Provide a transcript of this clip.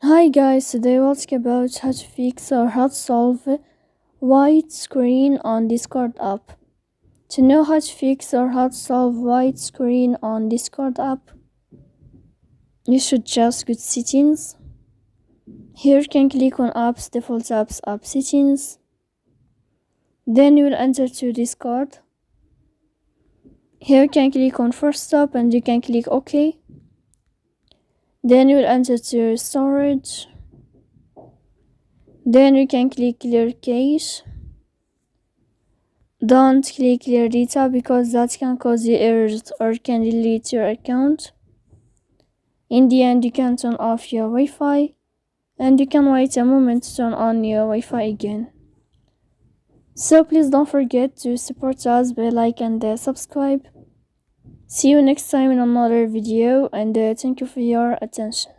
Hi guys, today we'll talk about how to fix or how to solve white screen on Discord app. To know how to fix or how to solve white screen on Discord app, you should just go to settings. Here you can click on apps, default apps, app settings. Then you will enter to Discord. Here you can click on first stop and you can click OK. Then you will enter to storage. Then you can click clear cache. Don't click clear data because that can cause you errors or can delete your account. In the end, you can turn off your Wi-Fi and you can wait a moment to turn on your Wi-Fi again. So please don't forget to support us by like and subscribe. See you next time in another video and thank you for your attention.